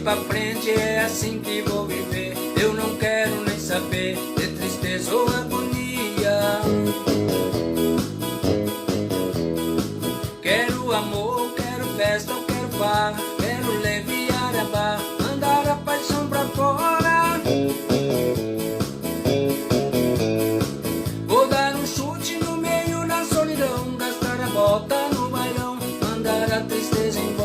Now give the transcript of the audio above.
pra frente, é assim que vou viver. Eu não quero nem saber de tristeza ou agonia. Quero amor, quero festa, eu quero farra, quero leviar a barra, mandar a paixão pra fora. Vou dar um chute no meio da solidão, gastar a bota no bailão, mandar a tristeza embora.